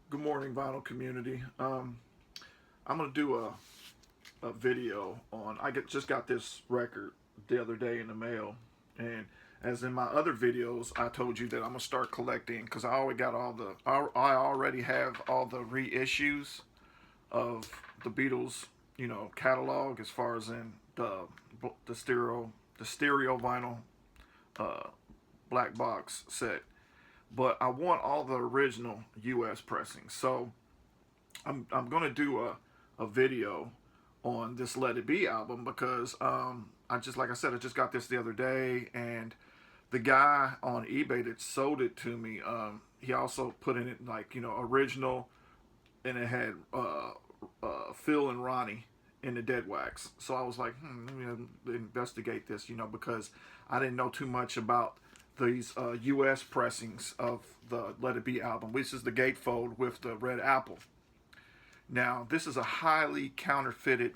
Good morning, vinyl community. I'm gonna do a video on. Just got this record the other day in the mail, and as in my other videos, I told you that I'm gonna start collecting because I already have all the reissues of the Beatles, catalog as far as in the stereo vinyl uh, black box set. But I want all the original U.S. pressings. So I'm gonna do a video on this Let It Be album because like I said, I just got this the other day, and the guy on eBay that sold it to me, he also put in it like original, and it had Phil and Ronnie in the dead wax. So I was like, let me investigate this, because I didn't know too much about these U.S. pressings of the Let It Be album. This is the gatefold with the red apple. Now, this is a highly counterfeited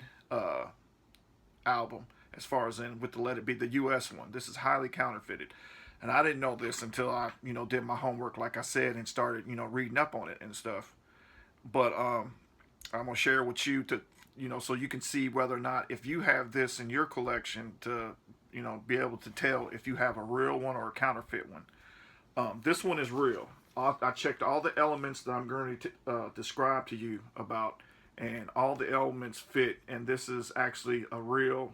album as far as in with the Let It Be, the U.S. one. This is highly counterfeited. And I didn't know this until I, did my homework, like I said, and started, reading up on it and stuff. But I'm gonna share with you to, so you can see whether or not if you have this in your collection to, be able to tell if you have a real one or a counterfeit one. This one is real. I checked all the elements that I'm going to describe to you about, and all the elements fit. And this is actually a real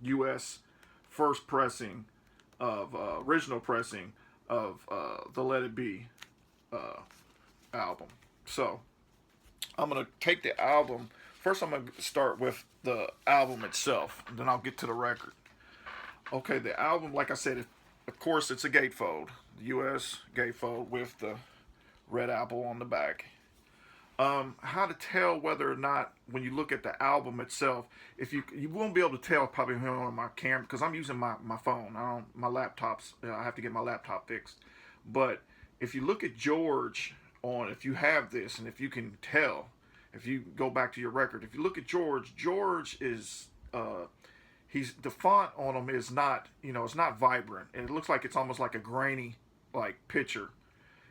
U.S. first pressing of original pressing of the Let It Be album. So I'm gonna take the album first. I'm gonna start with the album itself, and then I'll get to the record. Okay, the album, like I said, of course, it's a gatefold, the U.S. gatefold with the red apple on the back. How to tell whether or not when you look at the album itself, if you won't be able to tell probably on my camera because I'm using my phone. My laptop's I have to get my laptop fixed. But if you look at George on, if you have this and if you can tell, if you go back to your record, if you look at George is he's the font on him is not, it's not vibrant, and it looks like it's almost like a grainy like picture,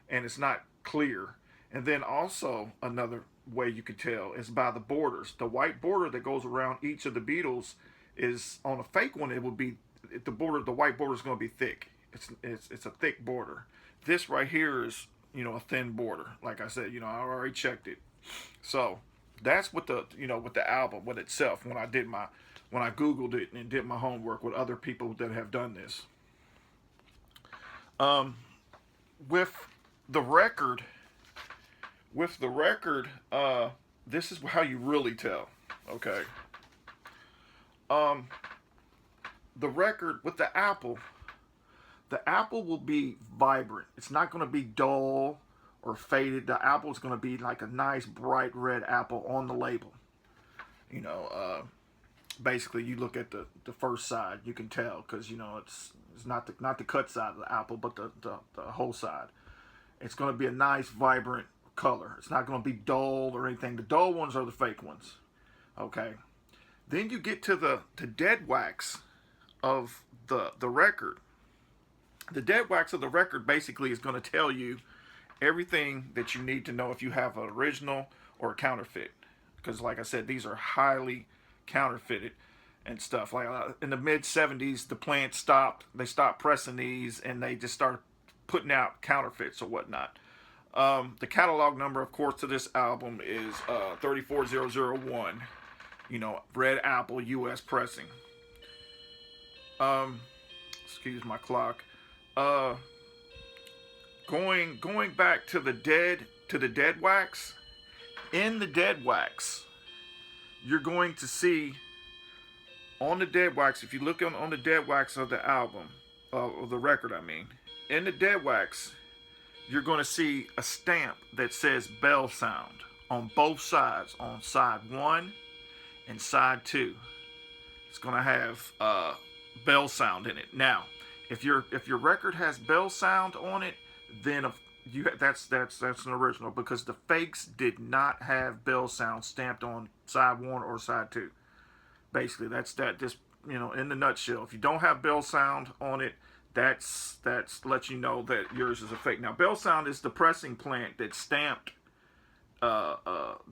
and it's not clear. And then also another way you can tell is by the borders. The white border that goes around each of the Beatles is on a fake one. It would be the border. The white border is going to be thick. It's a thick border. This right here is a thin border. Like I said, I already checked it. So that's what the with the album with itself. When I googled it and did my homework with other people that have done this. Um, with the record, with the record, this is how you really tell. Okay. Um, the record with the apple will be vibrant. It's not going to be dull or faded. The apple is going to be like a nice bright red apple on the label. You know, basically you look at the first side, you can tell because it's not the cut side of the apple, but the whole side. It's going to be a nice vibrant color. It's not going to be dull or anything. The dull ones are the fake ones. Okay. Then you get to the dead wax of the record. The dead wax of the record basically is going to tell you everything that you need to know if you have an original or a counterfeit. Because like I said, these are highly counterfeited and stuff. Like in the mid 70s, the plant stopped. They stopped pressing these, and they just started putting out counterfeits or whatnot. The catalog number, of course, to this album is 34001. Red Apple U.S. pressing. Excuse my clock. Uh, going back to the dead wax. In the dead wax, you're going to see on the dead wax. If you look on the dead wax of the album, of the record, I mean, in the dead wax, you're going to see a stamp that says bell sound on both sides, on side 1 and side 2. It's going to have bell sound in it. Now, if your record has bell sound on it, then that's an original, because the fakes did not have bell sound stamped on side 1 or side 2. Basically, that's that. Just in the nutshell, if you don't have bell sound on it, that's lets you know that yours is a fake. Now, bell sound is the pressing plant that stamped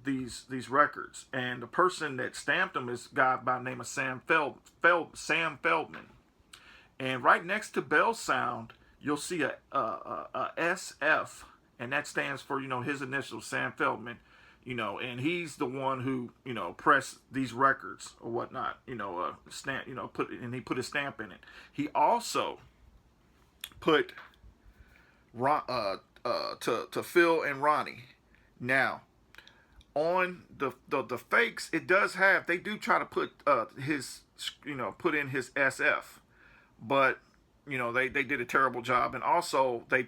these records, and the person that stamped them is a guy by the name of Sam Feldman. And right next to Bell Sound, you'll see a SF, and that stands for, his initials, Sam Feldman. And he's the one who, pressed these records or whatnot. Stamp, he put his stamp in it. He also put to Phil and Ronnie. Now, on the fakes, it does have, they do try to put his, put in his SF, but they did a terrible job. And also they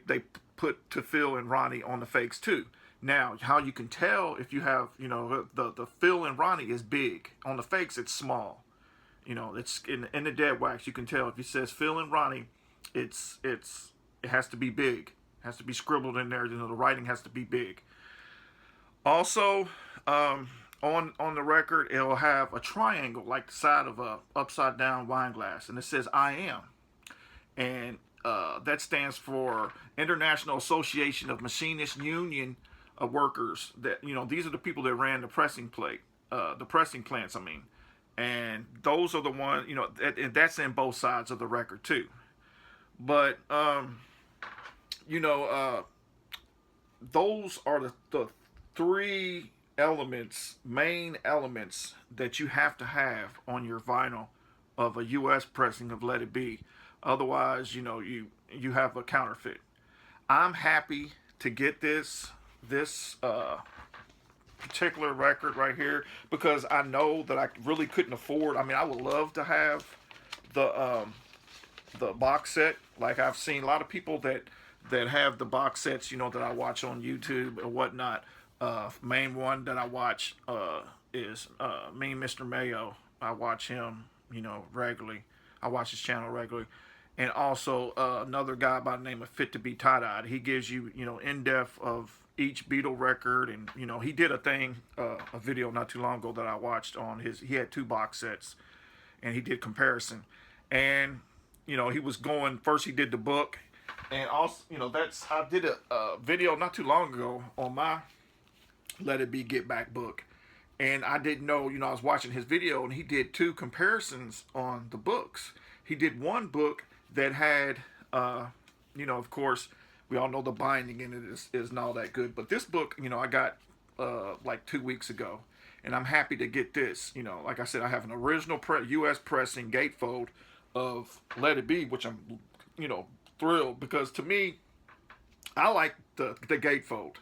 put to Phil and Ronnie on the fakes too. Now, how you can tell if you have, the Phil and Ronnie is big. On the fakes, it's small. It's in the dead wax. You can tell if it says Phil and Ronnie, it has to be big. It has to be scribbled in there. The writing has to be big. Also, on the record, it'll have a triangle like the side of a upside down wine glass, and it says "I am," and that stands for International Association of Machinists Union Workers. That these are the people that ran the pressing plants. I mean, and those are the ones and that's in both sides of the record too. But those are the three main elements that you have to have on your vinyl of a U.S. pressing of Let It Be. Otherwise, you have a counterfeit. I'm happy to get this particular record right here because I know that I really couldn't afford. I mean, I would love to have the box set. Like I've seen a lot of people that have the box sets, that I watch on YouTube or whatnot. Main one that I watch is Mean Mr. Mayo. I watch him, regularly. I watch his channel regularly. And also another guy by the name of Fit to Be Tie-Dyed. He gives you, in depth of each Beatle record, and he did a video not too long ago that I watched on his. He had 2 box sets, and he did comparison. And he was going first. He did the book, and also I did a video not too long ago on my Let It Be Get Back book, and I didn't know. I was watching his video, and he did 2 comparisons on the books. He did one book that had, of course, we all know the binding in it is not that good. But this book, I got like 2 weeks ago, and I'm happy to get this. Like I said, I have an original U.S. pressing gatefold of Let It Be, which I'm, thrilled because to me, I like the gatefold.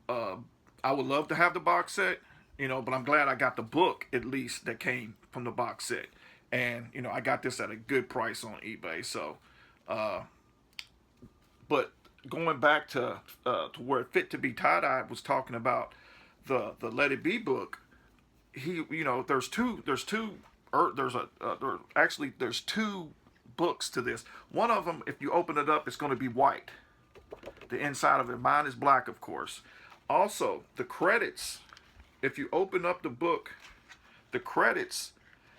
I would love to have the box set, but I'm glad I got the book at least that came from the box set. And, I got this at a good price on eBay. So, but going back to where Fit to Be Tie-Dyed was talking about the Let It Be book, there's two books to this. One of them, if you open it up, it's going to be white. The inside of it, mine is black, of course. Also, the credits, if you open up the book, the credits,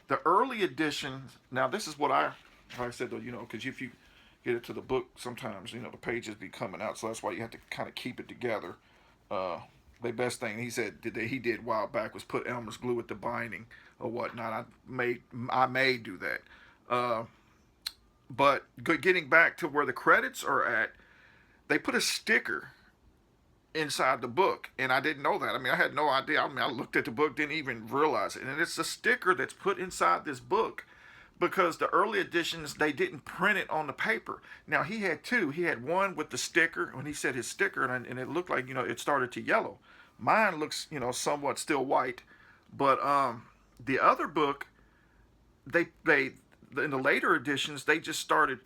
the early editions, now this is what like I said, though, because if you get it to the book, sometimes, the pages be coming out, so that's why you have to kind of keep it together. The best thing he said that he did a while back was put Elmer's glue with the binding or whatnot. I may do that. But getting back to where the credits are at, they put a sticker inside the book, and I didn't know that. I mean, I had no idea. I looked at the book, didn't even realize it, and it's a sticker that's put inside this book because the early editions, they didn't print it on the paper. Now, he had 2. He had one with the sticker, when he said his sticker, and it looked like, it started to yellow. Mine looks, somewhat still white, but the other book, they in the later editions, they just started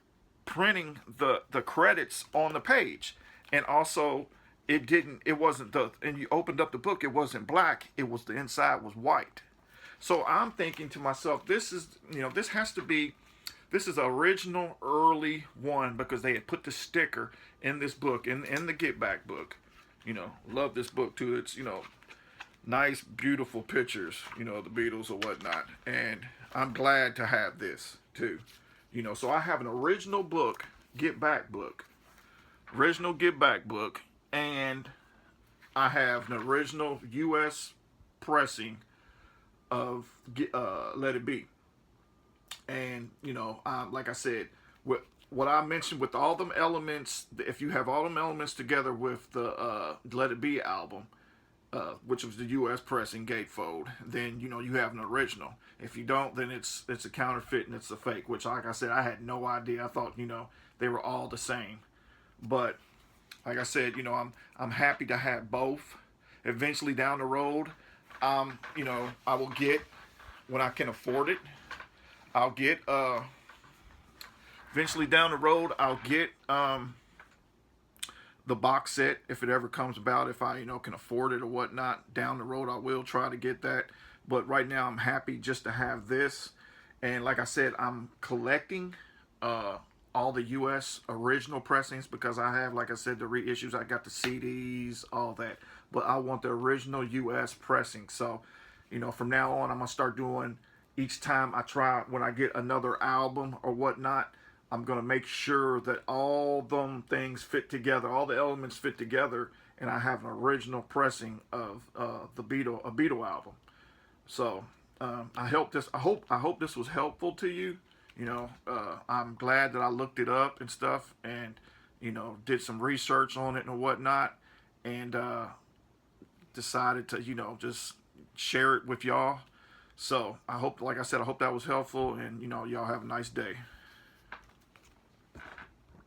printing the credits on the page, and also and you opened up the book, it wasn't black, the inside was white. So I'm thinking to myself, this is an original early one because they had put the sticker in this book, in the Get Back book. Love this book too. It's, nice, beautiful pictures, the Beatles or whatnot. And I'm glad to have this too. So I have an original book, Get Back book. Original Get Back book. And I have an original U.S. pressing of Let It Be, and like I said, with what I mentioned with all them elements, if you have all them elements together with the Let It Be album, which was the U.S. pressing gatefold, then you have an original. If you don't, then it's a counterfeit and it's a fake. Which, like I said, I had no idea. I thought they were all the same. But like I said, I'm happy to have both. Eventually down the road, I will get when I can afford it. I'll get eventually down the road. I'll get the box set if it ever comes about. If I can afford it or whatnot down the road, I will try to get that. But right now, I'm happy just to have this. And like I said, I'm collecting all the U.S. original pressings because I have, like I said, the reissues. I got the CDs, all that. But I want the original U.S. pressing. So, from now on, I'm gonna start doing each time I try when I get another album or whatnot. I'm gonna make sure that all them things fit together, all the elements fit together, and I have an original pressing of a Beatle album. So I hope this. I hope this was helpful to you. I'm glad that I looked it up and stuff, and did some research on it and whatnot, and decided to just share it with y'all. So I hope, like I said, I hope that was helpful, and y'all have a nice day.